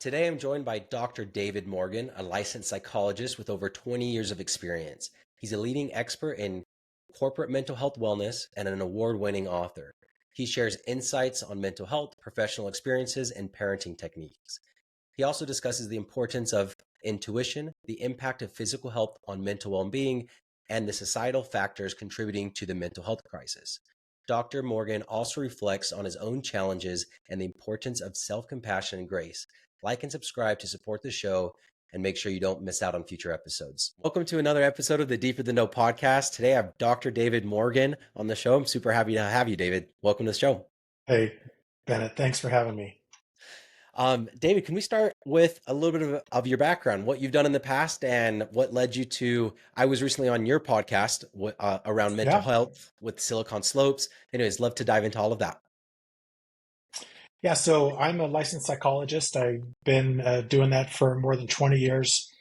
Today, I'm joined by Dr. David Morgan, a licensed psychologist with over 20 years of experience. He's a leading expert in corporate mental health wellness and an award-winning author. He shares insights on mental health, professional experiences, and parenting techniques. He also discusses the importance of intuition, the impact of physical health on mental well-being, and the societal factors contributing to the mental health crisis. Dr. Morgan also reflects on his own challenges and the importance of self-compassion and grace. Like and subscribe to support the show and make sure you don't miss out on future episodes. Welcome to another episode of the Deeper Than Know podcast. Today I have Dr. David Morgan on the show. I'm super happy to have you, David. Welcome to the show. Hey, Bennett, thanks for having me. David, can we start with a little bit of your background, what you've done in the past and what led you to, I was recently on your podcast around mental Yeah. health with Silicon Slopes. Anyways, love to dive into all of that. Yeah, so I'm a licensed psychologist. I've been doing that for more than 20 years.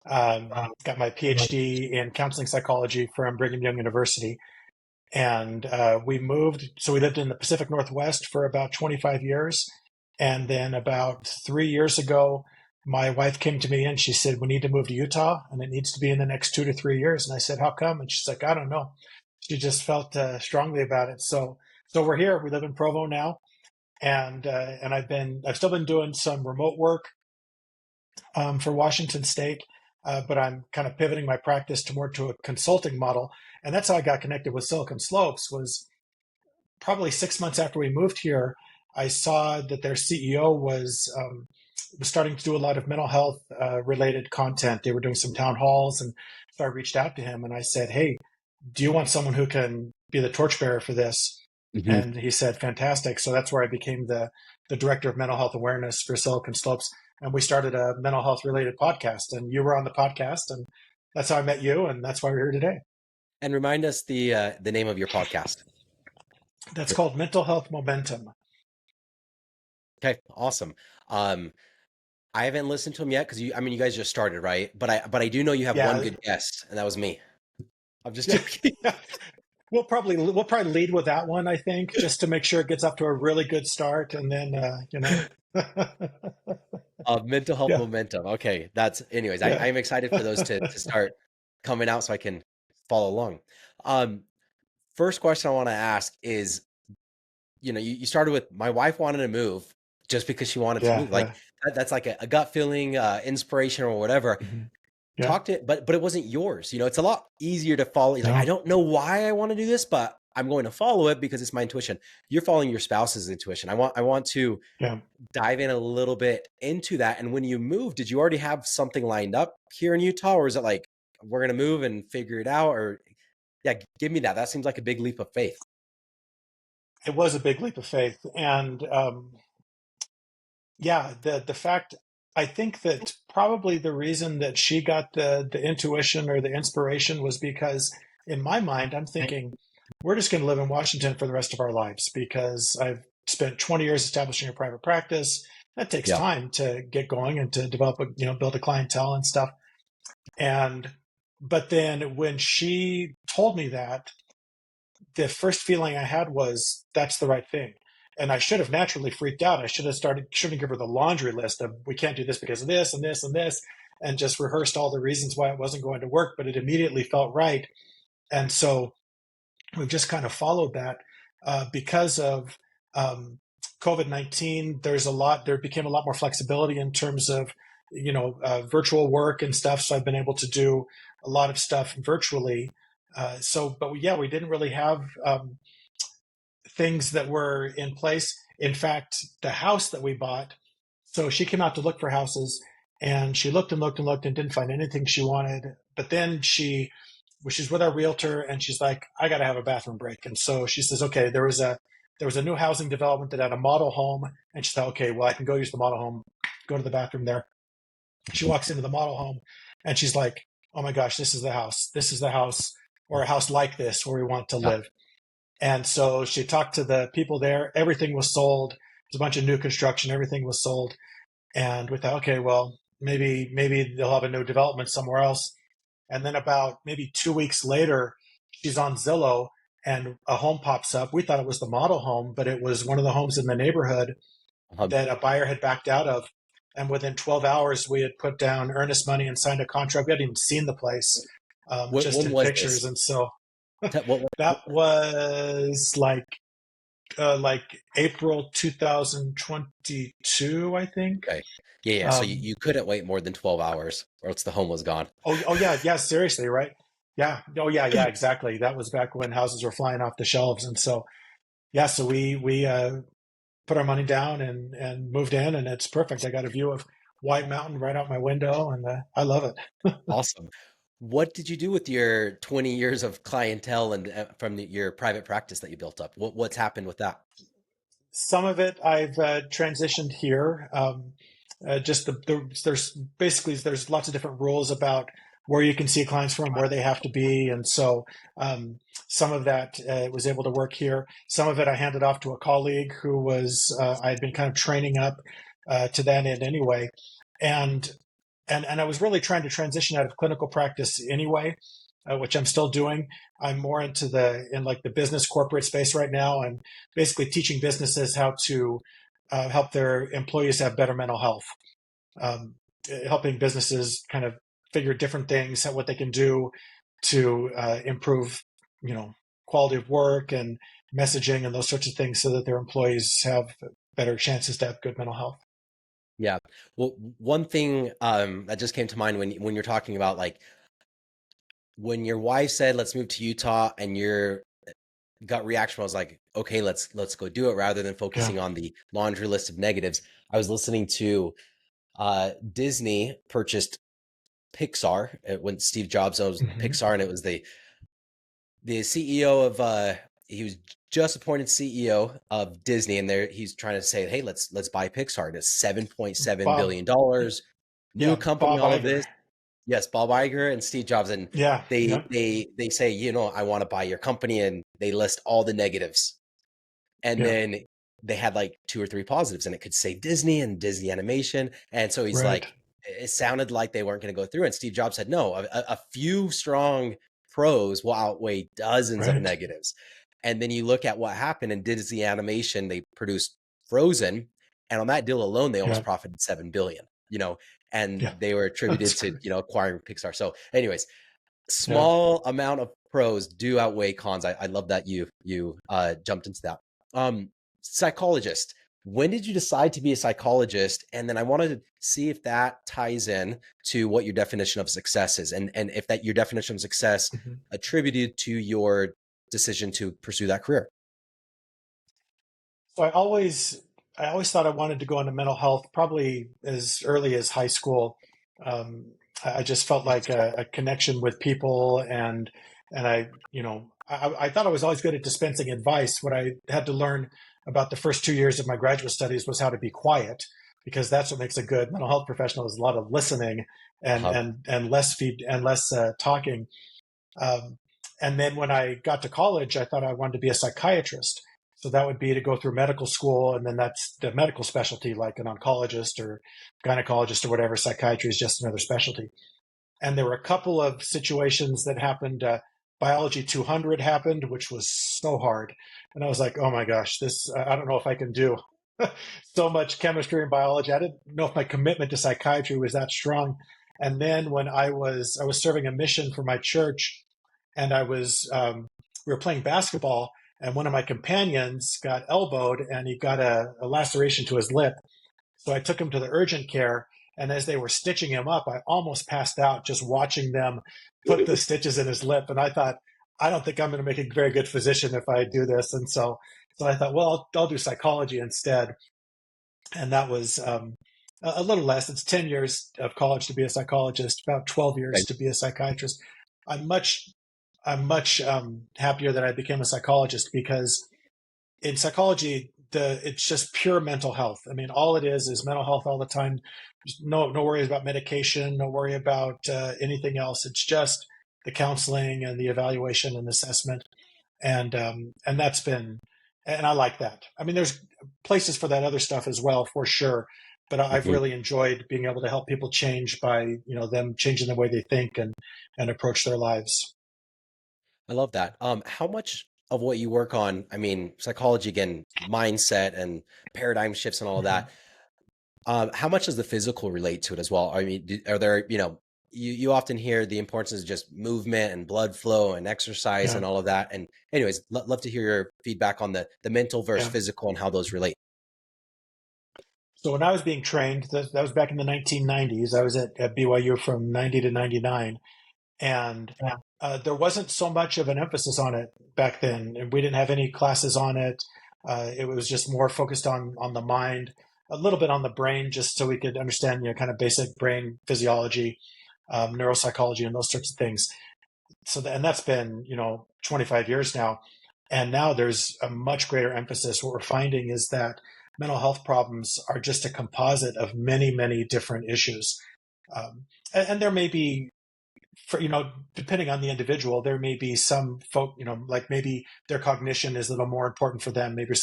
Got my PhD in counseling psychology from Brigham Young University. And we lived in the Pacific Northwest for about 25 years. And then about 3 years ago, my wife came to me and she said, we need to move to Utah and it needs to be in the next 2 to 3 years. And I said, how come? And she's like, I don't know. She just felt strongly about it. So we're here. We live in Provo now. And I've still been doing some remote work for Washington State, but I'm kind of pivoting my practice to a consulting model, and that's how I got connected with Silicon Slopes. Was probably 6 months after we moved here, I saw that their CEO was starting to do a lot of mental health related content. They were doing some town halls, and so I reached out to him and I said, "Hey, do you want someone who can be the torchbearer for this?" Mhm. And he said, fantastic. So that's where I became the director of mental health awareness for Silicon Slopes. And we started a mental health related podcast. And you were on the podcast. And that's how I met you. And that's why we're here today. And remind us the name of your podcast. That's called Mental Health Momentum. Okay, awesome. Um, I haven't listened to them yet because you guys just started, right? But I do know you have one Yeah. good guest, and that was me. I'm just Yeah. joking. Yeah. We'll probably lead with that one, I think, just to make sure it gets up to a really good start. And then, Mental health yeah. momentum. Okay, anyways, Yeah. I'm excited for those to start coming out so I can follow along. Um, First question I want to ask is, you started with my wife wanted to move just because she wanted to Yeah. move. Like Yeah. that's like a gut feeling, inspiration or whatever. Mhm. Yeah. Talk to it, but it wasn't yours. It's a lot easier to follow. Like, I No. don't know why I want to do this, but I'm going to follow it because it's my intuition. You're following your spouse's intuition. I want to Yeah. dive in a little bit into that. And when you moved, did you already have something lined up here in Utah, or is it like we're gonna move and figure it out? Or yeah, give me that. That seems like a big leap of faith. It was a big leap of faith. And yeah, the fact, I think that probably the reason that she got the intuition or the inspiration was because in my mind I'm thinking we're just going to live in Washington for the rest of our lives because I've spent 20 years establishing a private practice. That takes Yeah. time to get going and to develop build a clientele and stuff. And but then when she told me that, the first feeling I had was that's the right thing. And I should have naturally freaked out. I shouldn't give her the laundry list of we can't do this because of this and this and this, and just rehearsed all the reasons why it wasn't going to work, but it immediately felt right. And so we've just kind of followed that because of COVID-19. There became a lot more flexibility in terms of, virtual work and stuff. So I've been able to do a lot of stuff virtually. But yeah, we didn't really have things that were in place. In fact, the house that we bought, so she came out to look for houses and she looked and looked and looked and didn't find anything she wanted. But then she's with our realtor and she's like, I got to have a bathroom break. And so she says, okay, there was a new housing development that had a model home. And she thought, okay, well, I can go use the model home, go to the bathroom there. She walks into the model home and she's like, oh my gosh, this is the house. This is the house, or a house like this where we want to Yeah. live. And so she talked to the people there. Everything was sold. There's a bunch of new construction. Everything was sold. And we thought, okay, well, maybe they'll have a new development somewhere else. And then about maybe 2 weeks later, she's on Zillow and a home pops up. We thought it was the model home, but it was one of the homes in the neighborhood Um, that a buyer had backed out of. And within 12 hours, we had put down earnest money and signed a contract. We hadn't even seen the place, just When in was pictures. this? And so What, that was like April 2022, I think. okay. Yeah, yeah. So Um, you couldn't wait more than 12 hours or else the home was gone. oh yeah, yeah. Seriously, right? Yeah. Oh yeah, yeah. Exactly. That was back when houses were flying off the shelves, and so yeah. So we put our money down and moved in, and it's perfect. I got a view of White Mountain right out my window, and I love it. Awesome. What did you do with your 20 years of clientele and from your private practice that you built up? What's happened with that? Some of it I've transitioned here. Just there's basically there's lots of different rules about where you can see clients from, where they have to be, and so um, some of that was able to work here. Some of it I handed off to a colleague who was I had been kind of training up to that end anyway, and and I was really trying to transition out of clinical practice anyway, which I'm still doing. I'm more into in like the business corporate space right now. I'm basically teaching businesses how to help their employees have better mental health, um, helping businesses kind of figure different things, what they can do to improve, you know, quality of work and messaging and those sorts of things, so that their employees have better chances to have good mental health. Yeah. Well, one thing that just came to mind when you're talking about like when your wife said, "Let's move to Utah," and your gut reaction was like, "Okay, let's go do it," rather than Yeah. focusing on the laundry list of negatives. I was listening to Disney purchased Pixar when Steve Jobs owns Hmm. Pixar, and it was the CEO of he was just appointed CEO of Disney, and there he's trying to say, hey, let's buy Pixar. And it's Bob. $7.7 billion, new Yeah. company, Bob all of Iger. this. Yes, Bob Iger and Steve Jobs, and Yeah. they Yeah. they they say, I want to buy your company, and they list all the negatives, and Yeah. then they had like two or three positives, and it could say Disney and Disney Animation, and so he's Right. like, it sounded like they weren't going to go through, and Steve Jobs said, no, a few strong pros will outweigh dozens of Right. negatives. And then you look at what happened in Disney Animation, they produced Frozen, and on that deal alone, they almost Yeah. profited 7 billion, and Yeah. they were attributed That's to, great. acquiring Pixar. So anyways, Yeah. small amount of pros do outweigh cons. I love that you jumped into that. Psychologist. When did you decide to be a psychologist? And then I wanted to see if that ties in to what your definition of success is, and if that your definition of success Mhm. attributed to your decision to pursue that career. So I always thought I wanted to go into mental health probably as early as high school. Um, I just felt like a connection with people, and I thought I was always good at dispensing advice. What I had to learn about the first 2 years of my graduate studies was how to be quiet, because that's what makes a good mental health professional, is a lot of listening Uh, and less talking. Um, and then when I got to college, I thought I wanted to be a psychiatrist. So that would be to go through medical school, and then that's the medical specialty, like an oncologist or gynecologist or whatever. Psychiatry is just another specialty. And there were a couple of situations that happened. Biology 200 happened, which was so hard. And I was like, oh my gosh, I don't know if I can do so much chemistry and biology. I didn't know if my commitment to psychiatry was that strong. And then when I was serving a mission for my church, and we were playing basketball, and one of my companions got elbowed, and he got a laceration to his lip. So I took him to the urgent care, and as they were stitching him up, I almost passed out just watching them put the stitches in his lip. And I thought, I don't think I'm going to make a very good physician if I do this. And so I thought, well, I'll do psychology instead. And that was a little less. It's 10 years of college to be a psychologist, about 12 years right. to be a psychiatrist. I'm much I'm much happier that I became a psychologist, because in psychology, it's just pure mental health. I mean, all it is mental health all the time. There's no worries about medication, no worry about anything else. It's just the counseling and the evaluation and assessment, and that's been, and I like that. I mean, there's places for that other stuff as well, for sure. But I've Mhm. really enjoyed being able to help people change by them changing the way they think and approach their lives. I love that. How much of what you work on, I mean, psychology again, mindset and paradigm shifts and all of Mhm. that. How much does the physical relate to it as well? I mean, are there, you often hear the importance of just movement and blood flow and exercise Yeah, and all of that. And anyways, love to hear your feedback on the mental versus yeah. physical and how those relate. So when I was being trained, that was back in the 1990s. I was at BYU from 90 to 99. And there wasn't so much of an emphasis on it back then. And we didn't have any classes on it. It was just more focused on the mind, a little bit on the brain, just so we could understand, kind of basic brain physiology, neuropsychology, and those sorts of things. And that's been 25 years now, and now there's a much greater emphasis. What we're finding is that mental health problems are just a composite of many different issues, and there may be, for depending on the individual, there may be some folk, like maybe their cognition is a little more important for them, maybe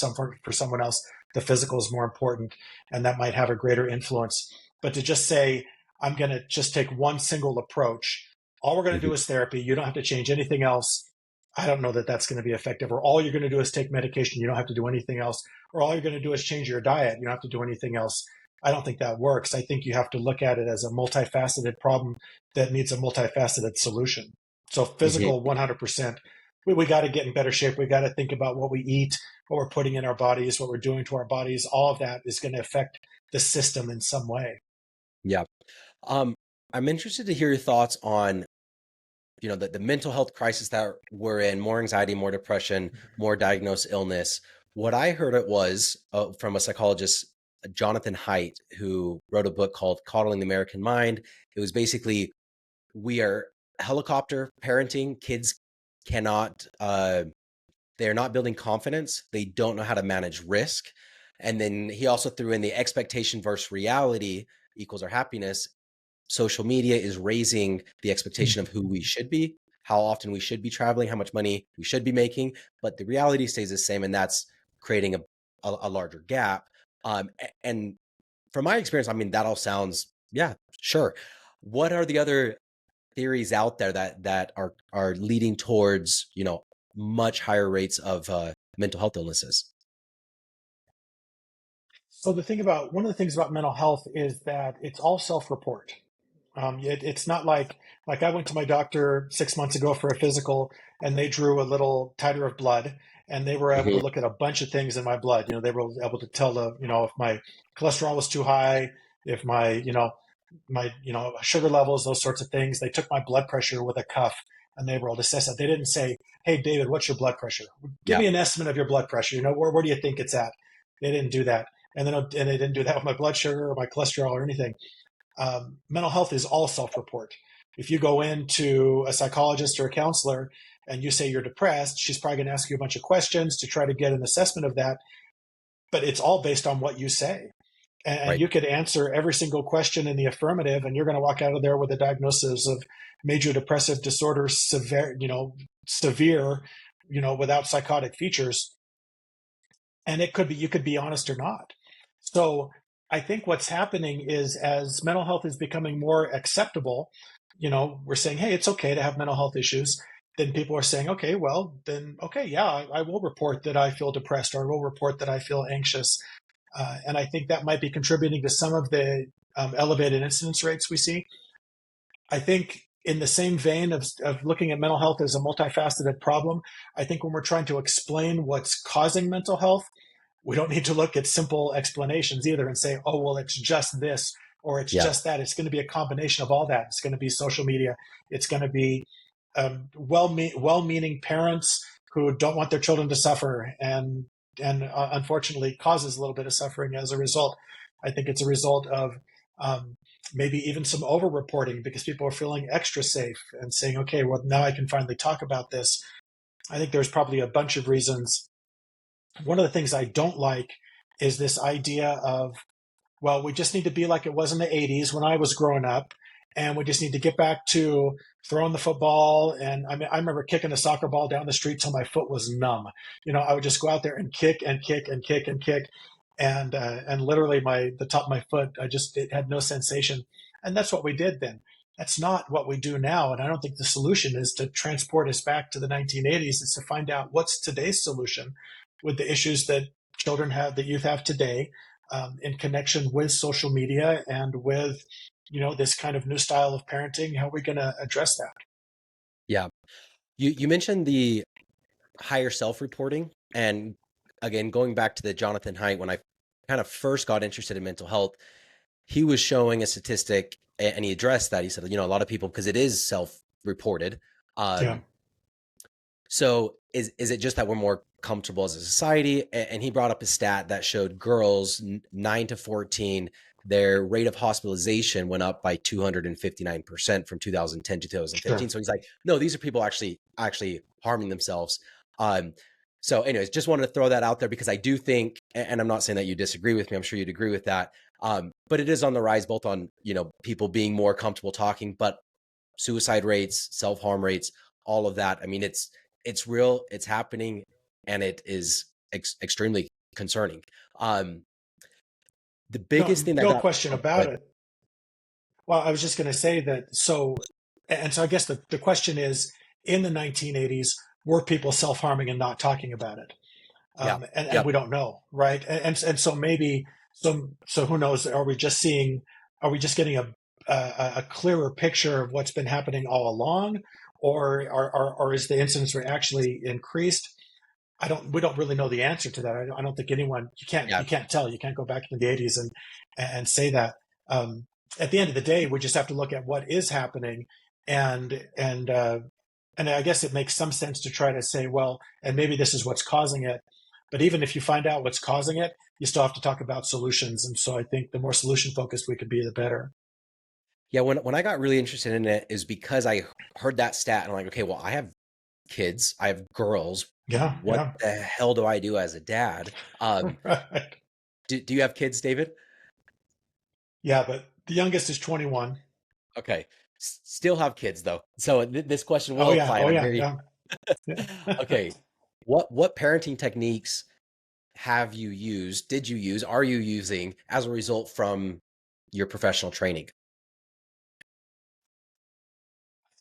for someone else the physical is more important, and that might have a greater influence. But to just say I'm going to just take one single approach, all we're going to do Mhm. is therapy, you don't have to change anything else, I don't know that that's going to be effective. Or all you're going to do is take medication, you don't have to do anything else. Or all you're going to do is change your diet, you don't have to do anything else. I don't think that works. I think you have to look at it as a multifaceted problem that needs a multifaceted solution. So Mhm. physical, 100%. We got to get in better shape. We got to think about what we eat, what we're putting in our bodies, what we're doing to our bodies. All of that is going to affect the system in some way. Yeah. Um, I'm interested to hear your thoughts on, the mental health crisis that we're in, more anxiety, more depression, more diagnosed illness. What I heard it was from a psychologist, Jonathan Haidt, who wrote a book called Coddling the American Mind. It was basically, we are helicopter parenting. Kids cannot, they're not building confidence. They don't know how to manage risk. And then he also threw in the expectation versus reality equals our happiness. Social media is raising the expectation of who we should be, how often we should be traveling, how much money we should be making, but the reality stays the same, and that's creating a larger gap. And from my experience, I mean, that all sounds, yeah, sure. What are the other theories out there that are leading towards much higher rates of mental health illnesses? So one of the things about mental health is that it's all self-report. It's not like I went to my doctor 6 months ago for a physical, and they drew a little titer of blood, and they were able to Mhm. look at a bunch of things in my blood. They were able to tell if my cholesterol was too high, if my sugar levels, those sorts of things. They took my blood pressure with a cuff, and they were able to assess that. They didn't say, "Hey, David, what's your blood pressure? Give Yeah. me an estimate of your blood pressure. Where do you think it's at?" They didn't do that, and they didn't do that with my blood sugar or my cholesterol or anything. Mental health is all self-report. If you go into a psychologist or a counselor and you say you're depressed, she's probably going to ask you a bunch of questions to try to get an assessment of that, but it's all based on what you say. And Right. you could answer every single question in the affirmative, and you're going to walk out of there with a diagnosis of major depressive disorder, severe, without psychotic features. And it could be, you could be honest or not. So I think what's happening is, as mental health is becoming more acceptable, we're saying, hey, it's okay to have mental health issues. Then people are saying, okay, well, then, okay, yeah, I will report that I feel depressed, or I will report that I feel anxious. And I think that might be contributing to some of the elevated incidence rates we see. I think in the same vein of looking at mental health as a multifaceted problem, I think when we're trying to explain what's causing mental health, we don't need to look at simple explanations either and say, oh, well, it's just this or it's Yeah. just that. It's going to be a combination of all that. It's going to be social media. It's going to be well-meaning parents who don't want their children to suffer, and unfortunately causes a little bit of suffering as a result. I think it's a result of um, maybe even some over-reporting because people are feeling extra safe and saying, okay, well, now I can finally talk about this. I think there's probably a bunch of reasons. One of the things I don't like is this idea of, well, we just need to be like it was in the 80s when I was growing up, and we just need to get back to throwing the football. And I mean, I remember kicking a soccer ball down the street till my foot was numb. I would just go out there and kick and kick and kick and kick, and literally the top of my foot, it had no sensation. And that's what we did then. That's not what we do now. And I don't think the solution is to transport us back to the 1980s. It's to find out what's today's solution with the issues that children have, that youth have today, in connection with social media and with, this kind of new style of parenting. How are we going to address that? Yeah. You mentioned the higher self-reporting, and again, going back to the Jonathan Haidt, when I kind of first got interested in mental health, he was showing a statistic and he addressed that. He said, a lot of people, because it is self-reported. Yeah, So is it just that we're more comfortable as a society? And he brought up a stat that showed girls 9 to 14, their rate of hospitalization went up by 259% from 2010 to 2015. sure. So he's like, no, these are people actually harming themselves. Um, so anyways, just wanted to throw that out there because I do think, and I'm not saying that you disagree with me, I'm sure you'd agree with that. But it is on the rise, both on, people being more comfortable talking, but suicide rates, self-harm rates, all of that. I mean, it's real, it's happening, and it is extremely concerning. Um, the biggest No, thing that no got question oh, about good. it. Well, I was just going to say that. So I guess the question is, in the 1980s, were people self-harming and not talking about it? Yeah, And yep, we don't know, right? And so maybe, so who knows? Are we just getting a clearer picture of what's been happening all along, or is the incidence rate actually increased? We don't really know the answer to that. I don't think anyone, yeah, you can't tell. You can't go back into the 80s and say that. Um, at the end of the day, we just have to look at what is happening, and and uh, and I guess it makes some sense to try to say, well, and maybe this is what's causing it. But even if you find out what's causing it, you still have to talk about solutions. And so I think the more solution focused we could be, the better. yeah. When I got really interested in it is because I heard that stat and I'm like, okay, well, I have kids, I have girls. Yeah, What yeah, the hell do I do as a dad? right. Do you have kids, David? Yeah, but the youngest is 21. Okay, still have kids though, so this question Oh will yeah, apply, oh and I'm yeah, very yeah, yeah. okay. What parenting techniques have you used, did you use, are you using as a result from your professional training?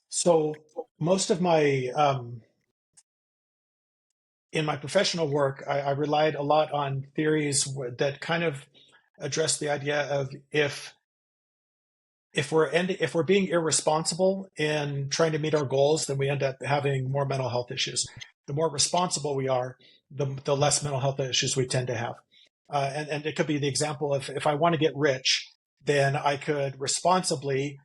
So most of my in my professional work, I relied a lot on theories that kind of address the idea of if we're being irresponsible in trying to meet our goals, then we end up having more mental health issues. The more responsible we are, the less mental health issues we tend to have. And it could be the example of if I want to get rich, then I could responsibly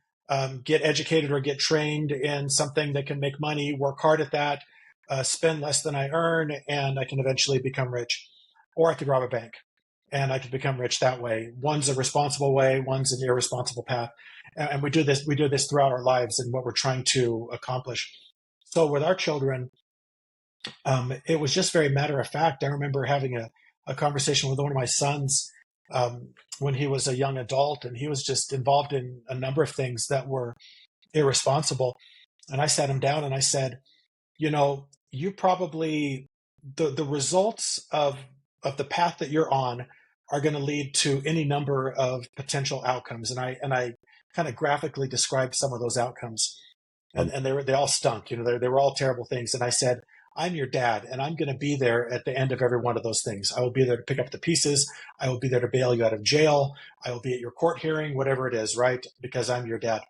get educated or get trained in something that can make money, work hard at that, spend less than I earn, and I can eventually become rich. Or I could rob a bank and I could become rich that way. One's a responsible way, one's an irresponsible path. And we do this throughout our lives and what we're trying to accomplish. So with our children, it was just very matter of fact. I remember having a conversation with one of my sons when he was a young adult, and he was just involved in a number of things that were irresponsible. And I sat him down and I said, you probably the results of the path that you're on are going to lead to any number of potential outcomes. And I kind of graphically described some of those outcomes, and they all stunk. They were all terrible things. And I said, I'm your dad, and I'm going to be there at the end of every one of those things. I will be there to pick up the pieces. I will be there to bail you out of jail. I will be at your court hearing, whatever it is, right? Because I'm your dad.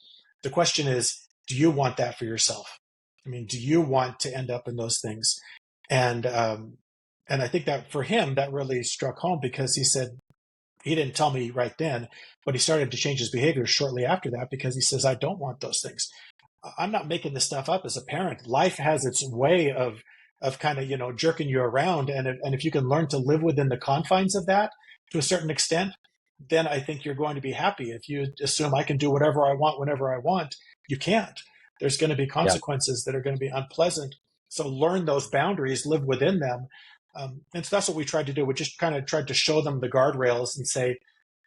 The question is, do you want that for yourself? I mean, do you want to end up in those things? And and I think that for him, that really struck home because he said he didn't tell me right then, but he started to change his behavior shortly after that because he says, I don't want those things. I'm not making this stuff up as a parent. Life has its way of kind of jerking you around, and if you can learn to live within the confines of that to a certain extent, then I think you're going to be happy. If you assume I can do whatever I want whenever I want, you can't. There's going to be Yeah, consequences that are going to be unpleasant. So learn those boundaries, live within them, and so that's what we tried to do. We just kind of tried to show them the guardrails and say,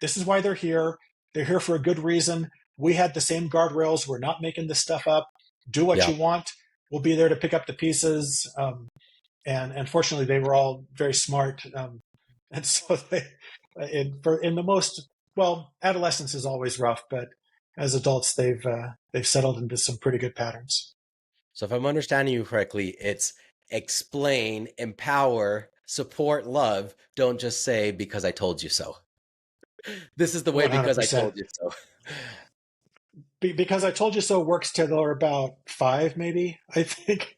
this is why they're here. They're here for a good reason. We had the same guardrails. We're not making this stuff up. Do what yeah. you want. We'll be there to pick up the pieces. And fortunately, they were all very smart. And so in the most, well, adolescence is always rough, but as adults, they've settled into some pretty good patterns. So if I'm understanding you correctly, it's explain, empower, support, love. Don't just say because I told you so. This is the way because I 100%. told you so. Because I told you so works till they're about five, maybe, I think.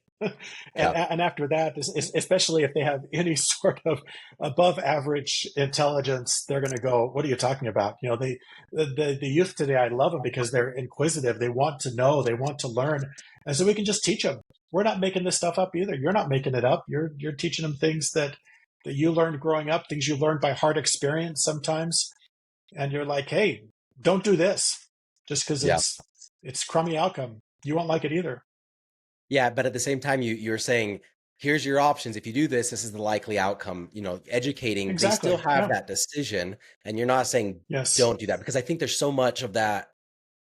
Yeah. And after that, especially if they have any sort of above average intelligence, they're going to go, "What are you talking about?" The youth today, I love them because they're inquisitive. They want to know, they want to learn, and so we can just teach them. We're not making this stuff up either. You're not making it up. You're teaching them things that you learned growing up, things you learned by hard experience sometimes, and you're like, "Hey, don't do this just because Yeah. it's crummy outcome. You won't like it either." Yeah, but at the same time, you're saying, here's your options. If you do this, this is the likely outcome. Educating, they still Exactly. have Yeah. that decision, and you're not saying Yes. don't do that because I think there's so much of that.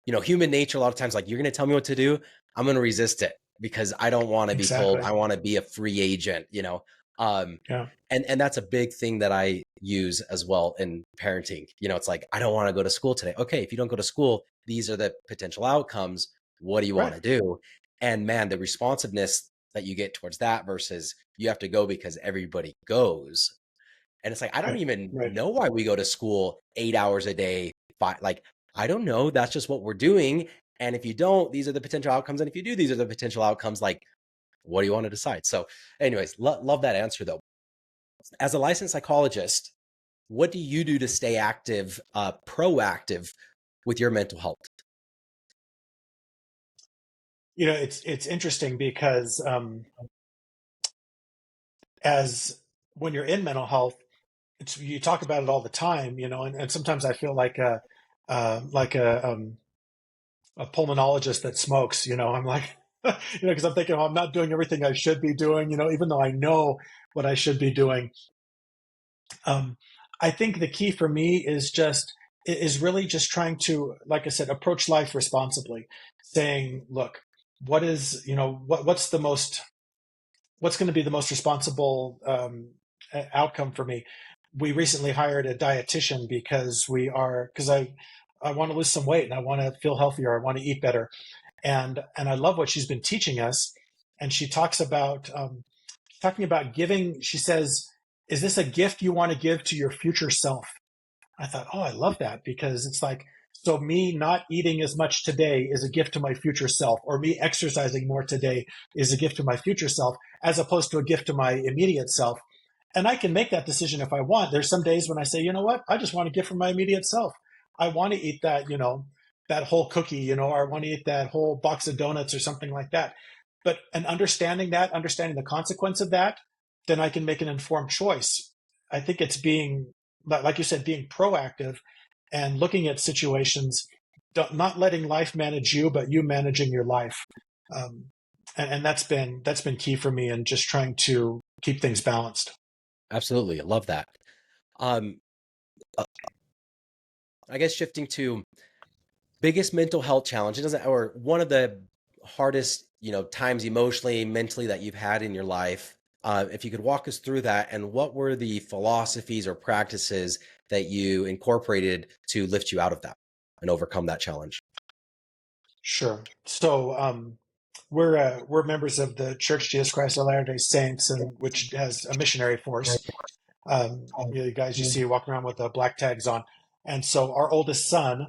Human nature. A lot of times, like you're going to tell me what to do, I'm going to resist it because I don't want to be told. Exactly. I want to be a free agent. Um, Yeah. and that's a big thing that I use as well in parenting. It's like I don't want to go to school today. Okay, if you don't go to school, these are the potential outcomes. What do you want Right. to do? And man, the responsiveness that you get towards that versus you have to go because everybody goes. And it's like, I don't Right. even Right. know why we go to school 8 hours a day. Like, I don't know. That's just what we're doing. And if you don't, these are the potential outcomes. And if you do, these are the potential outcomes. Like, what do you want to decide? So, anyways, love that answer though. As a licensed psychologist, what do you do to stay active, proactive with your mental health? It's interesting because as when you're in mental health, you talk about it all the time, and sometimes I feel like a pulmonologist that smokes. I'm like, because I'm thinking, oh, I'm not doing everything I should be doing, even though I know what I should be doing. Um, I think the key for me is really just trying to, like I said, approach life responsibly, saying, look, what's going to be the most responsible outcome for me. We recently hired a dietitian because I want to lose some weight and I want to feel healthier. I want to eat better, and I love what she's been teaching us. And she talks about talking about giving. She says, "Is this a gift you want to give to your future self?" I thought, oh, I love that because it's like, so me not eating as much today is a gift to my future self, or me exercising more today is a gift to my future self, as opposed to a gift to my immediate self. And I can make that decision if I want. There's some days when I say, you know what, I just want a gift from my immediate self. I want to eat that whole cookie, or I want to eat that whole box of donuts or something like that. And understanding the consequence of that, then I can make an informed choice. I think it's being, like you said, being proactive and looking at situations, not letting life manage you, but you managing your life. Um, and that's been key for me in just trying to keep things balanced. Absolutely. I love that. Um, uh, I guess shifting to biggest mental health challenge, it doesn't, or one of the hardest, times emotionally, mentally that you've had in your life. If you could walk us through that, and what were the philosophies or practices that you incorporated to lift you out of that and overcome that challenge? Sure. So we're members of the Church of Jesus Christ of Latter-day Saints, and which has a missionary force. You guys you see walking around with the black tags on. And so our oldest son,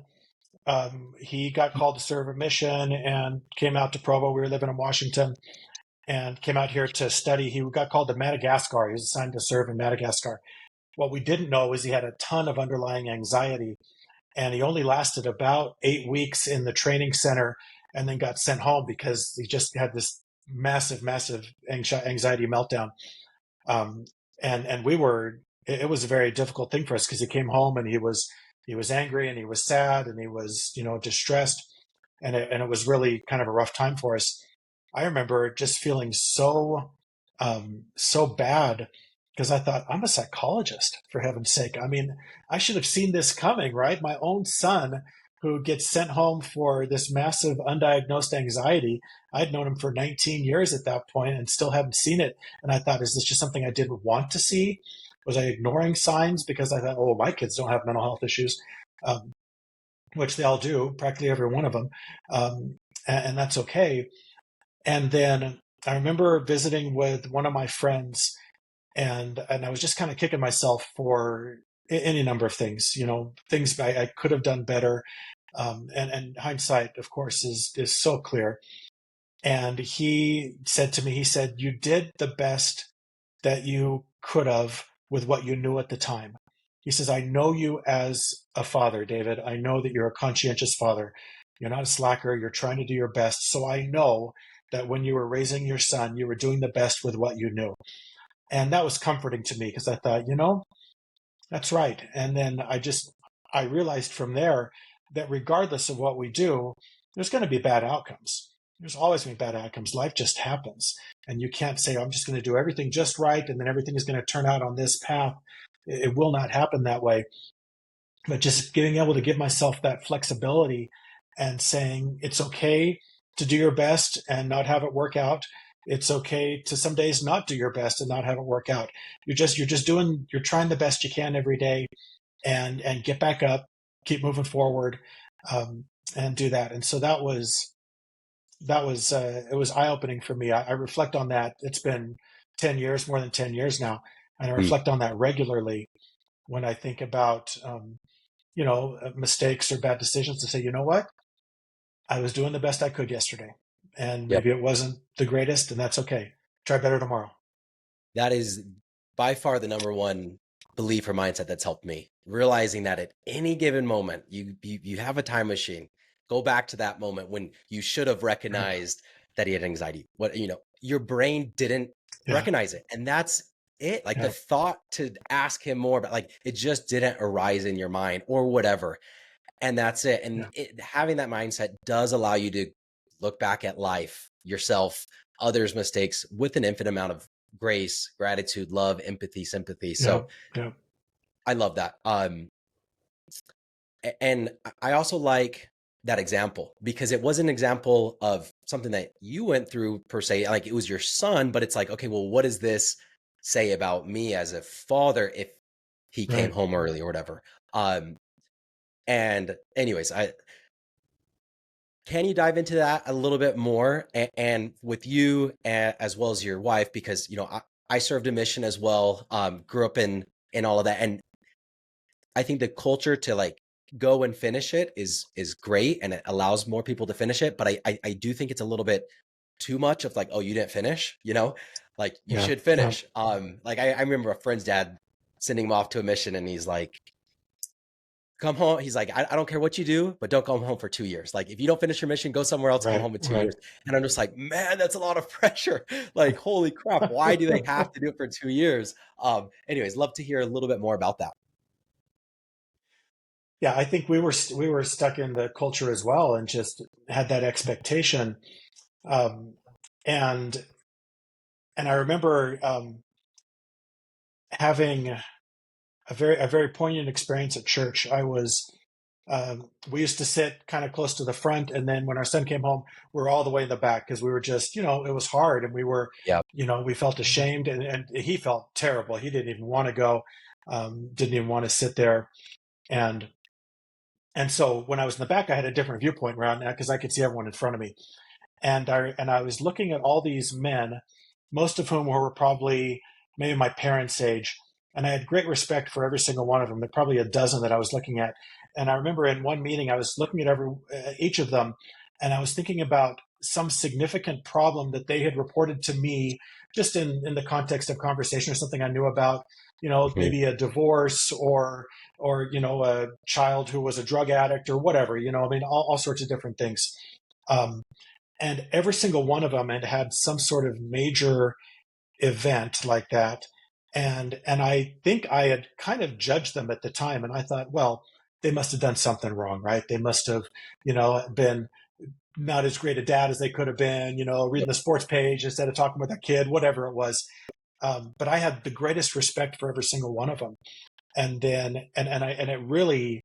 he got called to serve a mission and came out to Provo. We were living in Washington and came out here to study. He got called to Madagascar. He was assigned to serve in Madagascar. What we didn't know was he had a ton of underlying anxiety, and he only lasted about 8 weeks in the training center and then got sent home because he just had this massive anxiety meltdown. Um, and it was a very difficult thing for us because he came home and he was angry and he was sad and he was distressed, and it was really kind of a rough time for us. I remember just feeling so bad because I thought, I'm a psychologist, for heaven's sake. I mean, I should have seen this coming, right? My own son who gets sent home for this massive undiagnosed anxiety. I'd known him for 19 years at that point and still haven't seen it. And I thought, is this just something I didn't want to see? Was I ignoring signs because I thought, oh, my kids don't have mental health issues, um, which they all do, practically every one of them, and that's okay. And then I remember visiting with one of my friends, and I was just kind of kicking myself for any number of things, things I could have done better. And hindsight, of course, is so clear. And he said to me, he said, "You did the best that you could have with what you knew at the time." He says, "I know you as a father, David. I know that you're a conscientious father. You're not a slacker. You're trying to do your best. So I know that when you were raising your son, you were doing the best with what you knew." And that was comforting to me because I thought, that's right. And then I realized from there that regardless of what we do, there's going to be bad outcomes. There's always going to be bad outcomes. Life just happens. And you can't say, I'm just going to do everything just right and then everything is going to turn out on this path. It will not happen that way. But just being able to give myself that flexibility and saying it's okay to do your best and not have it work out. It's okay to some days not do your best and not have it work out. You're trying the best you can every day, and get back up, keep moving forward, and do that. And so it was eye opening for me. I reflect on that. It's been 10 years, more than 10 years now, and I Mm. reflect on that regularly when I think about mistakes or bad decisions, to say, you know what, I was doing the best I could yesterday, and Yep. maybe it wasn't the greatest, and that's okay. Try better tomorrow. That is by far the number one belief or mindset that's helped me. Realizing that at any given moment, you have a time machine. Go back to that moment when you should have Right. recognized that he had anxiety. Your brain didn't Yeah. recognize it. And that's it. Like the Yeah. thought to ask him more, but like it just didn't arise in your mind or whatever. And that's it. And Yeah. having that mindset does allow you to look back at life, yourself, others' mistakes with an infinite amount of grace, gratitude, love, empathy, sympathy. Yeah. So Yeah. I love that. And I also like that example because it was an example of something that you went through per se. Like it was your son, but it's like, okay, well, what does this say about me as a father if he came Right. home early or whatever? And anyways, can you dive into that a little bit more and with you as well as your wife? Because, I served a mission as well, grew up in all of that. And I think the culture to like go and finish it is great and it allows more people to finish it. But I do think it's a little bit too much of like, oh, you didn't finish, like you Yeah. should Yeah. finish. Like I remember a friend's dad sending him off to a mission and he's like, come home. He's like, I don't care what you do, but don't come home for 2 years. Like, if you don't finish your mission, go somewhere else, come Right. home in two Right. years. And I'm just like, man, that's a lot of pressure. Like, holy crap. Why do they have to do it for 2 years? Anyways, love to hear a little bit more about that. Yeah, I think we were stuck in the culture as well, and just had that expectation. Um, and and I remember having a very poignant experience at church. We used to sit kind of close to the front, and then when our son came home, we were all the way in the back because we were just, it was hard, and Yeah. we felt ashamed, and he felt terrible. He didn't even want to go, didn't even want to sit there, and and so when I was in the back, I had a different viewpoint around that because I could see everyone in front of me. And I was looking at all these men, most of whom were probably maybe my parents' age, and I had great respect for every single one of them. There were probably a dozen that I was looking at, and I remember in one meeting I was looking at each of them, and I was thinking about some significant problem that they had reported to me, just in the context of conversation or something I knew about. Mhm. Maybe a divorce, or a child who was a drug addict or whatever. I mean, all sorts of different things. Um, and every single one of them had had some sort of major event like that. And I think I had kind of judged them at the time, and I thought, well, they must have done something wrong, right? They must have, been not as great a dad as they could have been, reading Yep. the sports page instead of talking with their kid, whatever it was. But I had the greatest respect for every single one of them. And then and it really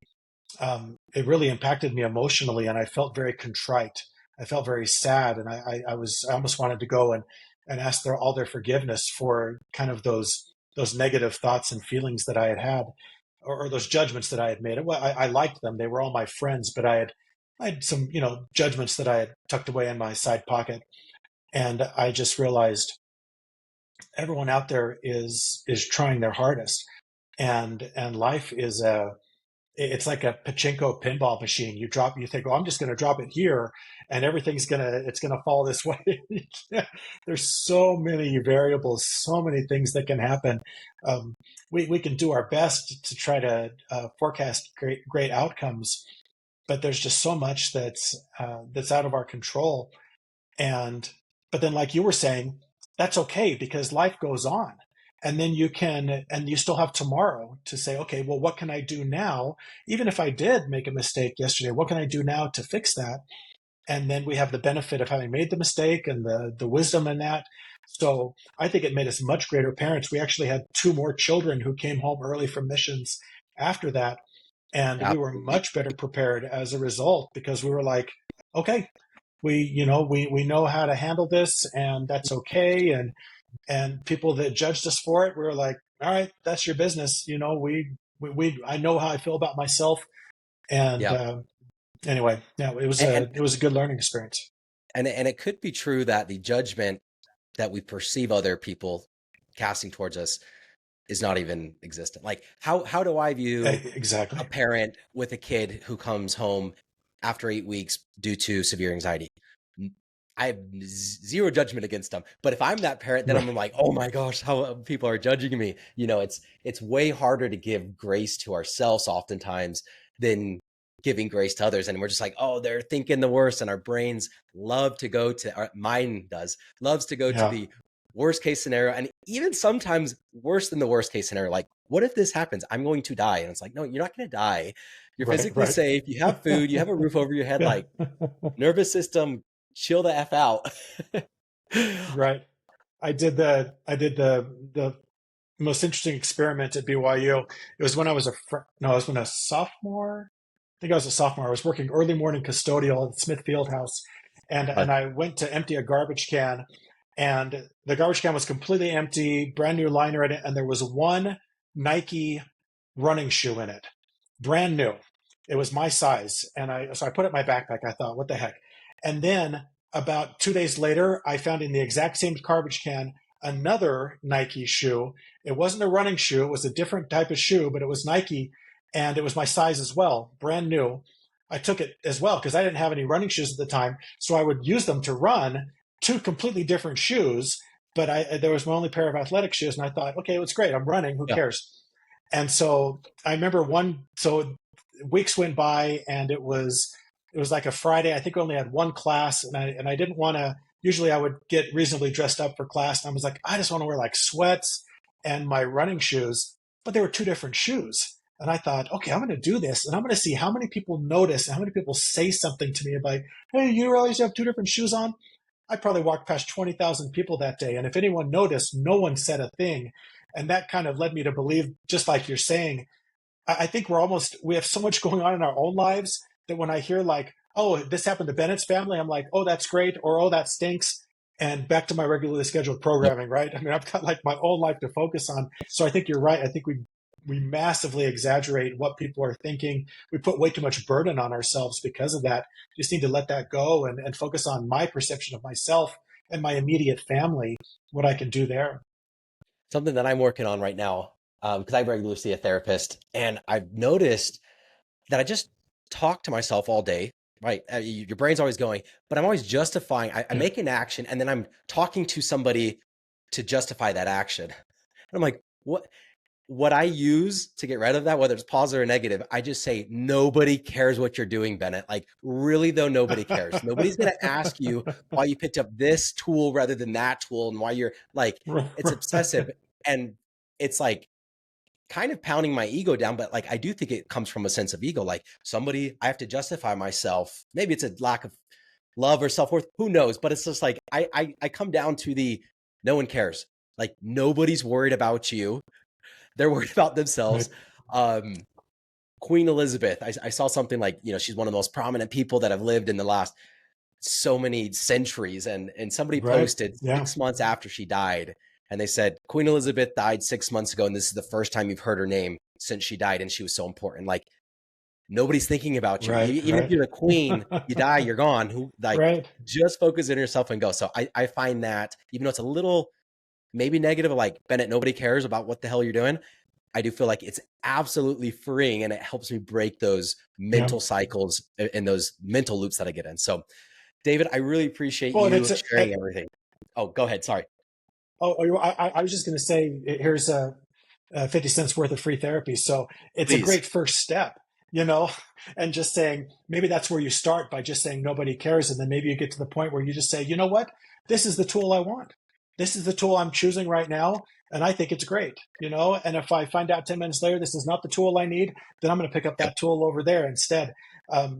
impacted me emotionally, and I felt very contrite. I felt very sad, and I almost wanted to go and ask all their forgiveness for kind of those negative thoughts and feelings that I had had, or those judgments that I had made. Well, I liked them; they were all my friends, but I had some judgments that I had tucked away in my side pocket, and I just realized everyone out there is trying their hardest. and life is it's like a pachinko pinball machine. You think, oh, I'm just going to drop it here, and it's going to fall this way. There's so many variables, so many things that can happen. Um, we can do our best to try to forecast great outcomes, but there's just so much that's out of our control. And but then, like you were saying, that's okay because life goes on. And then you still have tomorrow to say, okay, well, what can I do now? Even if I did make a mistake yesterday, what can I do now to fix that? And then we have the benefit of having made the mistake and the wisdom in that. So I think it made us much greater parents. We actually had two more children who came home early from missions after that. And we were Absolutely. much better prepared as a result because we were like, okay, we know how to handle this and that's okay. And people that judged us for it, we were like, all right, that's your business. I know how I feel about myself. And Yeah. anyway, yeah, And, it was a good learning experience. and it could be true that the judgment that we perceive other people casting towards us is not even existent. Like how do I view a Exactly. parent with a kid who comes home after 8 weeks due to severe anxiety? I have zero judgment against them. But if I'm that parent, then I'm Right. like, oh my gosh, how people are judging me. It's way harder to give grace to ourselves oftentimes than giving grace to others. And we're just like, oh, they're thinking the worst. And our brains love to go to, our mine does, loves to go to Yeah. the worst case scenario. And even sometimes worse than the worst case scenario, like, what if this happens? I'm going to die. And it's like, no, you're not going to die. You're Right. physically Right. safe. You have food. You have a roof over your head. Yeah. Like, nervous system, chill the F out. Right. I did the most interesting experiment at BYU. It was when I was no, it was when I was a sophomore. I think I was a sophomore. I was working early morning custodial at Smith Fieldhouse, and I went to empty a garbage can, and the garbage can was completely empty, brand new liner in it, and there was one Nike running shoe in it, brand new. It was my size, and I put it in my backpack. I thought, what the heck? And then about 2 days later, I found in the exact same garbage can another Nike shoe. It wasn't a running shoe; it was a different type of shoe, but it was Nike, and it was my size as well, brand new. I took it as well because I didn't have any running shoes at the time, so I would use them to run. Two completely different shoes, but there was my only pair of athletic shoes, and I thought, okay, it's great. I'm running. Who Yeah. cares? And so I remember so weeks went by and it was like a Friday. I think I only had one class and I didn't want to, usually I would get reasonably dressed up for class. And I was like, I just want to wear like sweats and my running shoes, but they were two different shoes. And I thought, okay, I'm going to do this and I'm going to see how many people notice and how many people say something to me about, hey, you realize you have two different shoes on? I probably walked past 20,000 people that day. And if anyone noticed, no one said a thing. And that kind of led me to believe, just like you're saying, I think we have so much going on in our own lives that when I hear like, oh, this happened to Bennett's family, I'm like, oh, that's great. Or, oh, that stinks. And back to my regularly scheduled Yep. programming, right? I mean, I've got like my own life to focus on. So I think you're right. I think we massively exaggerate what people are thinking. We put way too much burden on ourselves because of that. Just need to let that go and focus on my perception of myself and my immediate family, what I can do there. Something that I'm working on right now, because I regularly see a therapist, and I've noticed that I just talk to myself all day. Right, your brain's always going, but I'm always justifying. I Yeah. make an action, and then I'm talking to somebody to justify that action. And I'm like, what I use to get rid of that, whether it's positive or negative, I just say, nobody cares what you're doing, Bennett. Like, really, though, nobody cares. Nobody's going to ask you why you picked up this tool rather than that tool and why you're like, it's obsessive. And it's like kind of pounding my ego down, but like, I do think it comes from a sense of ego. Like, I have to justify myself. Maybe it's a lack of love or self worth. Who knows? But it's just like, I come down to no one cares. Like, nobody's worried about you. They're worried about themselves. Right. Um, Queen Elizabeth, I saw something like, she's one of the most prominent people that have lived in the last so many centuries. And somebody Right. posted Yeah. 6 months after she died, and they said, Queen Elizabeth died 6 months ago, and this is the first time you've heard her name since she died, and she was so important. Like, nobody's thinking about you. Right. Even if Right. you're the queen, you die, you're gone. Who like Right. just focus on yourself and go. So I find that even though it's a little maybe negative, like, Bennett, nobody cares about what the hell you're doing. I do feel like it's absolutely freeing, and it helps me break those Yeah. mental cycles and those mental loops that I get in. So, David, I really appreciate Well, and you it's sharing everything. Oh, go ahead. Sorry. I was just going to say, here's 50 cents worth of free therapy. So it's a Please. great first step, you know, and just saying, maybe that's where you start by just saying nobody cares. And then maybe you get to the point where you just say, you know what? This is the tool I want. This is the tool I'm choosing right now. And I think it's great, you know, and if I find out 10 minutes later, this is not the tool I need, then I'm going to pick up Yep. that tool over there instead.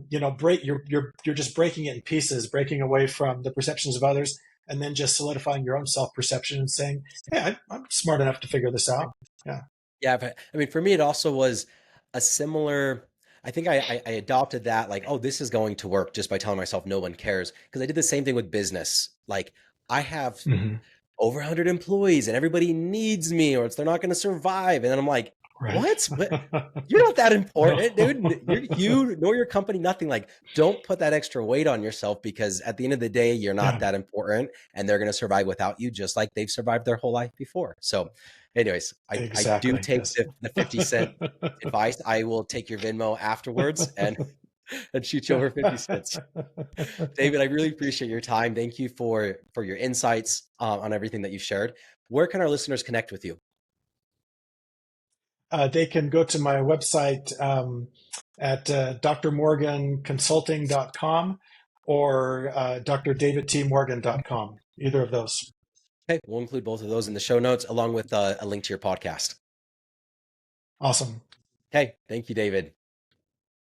You know, you're just breaking it in pieces, breaking away from the perceptions of others, and then just solidifying your own self perception and saying, "Hey, I'm smart enough to figure this out." Yeah. Yeah, but I mean, for me, it also was a similar. I think I adopted that, like, oh, this is going to work just by telling myself no one cares. Because I did the same thing with business. Like, I have Hmm. over 100 employees and everybody needs me or it's they're not going to survive. And then I'm like, Right. what? But you're not that important, No. dude. You nor your company, nothing. Like, don't put that extra weight on yourself because at the end of the day, you're not Yeah. that important and they're going to survive without you, just like they've survived their whole life before. So, anyways, I do Exactly. take Yes. the 50-cent advice. I will take your Venmo afterwards and shoot you over 50 cents. David, I really appreciate your time. Thank you for your insights on everything that you shared. Where can our listeners connect with you? They can go to my website at drmorganconsulting.com or drdavidtmorgan.com, either of those. Okay, we'll include both of those in the show notes along with a link to your podcast. Awesome. Okay, thank you, David.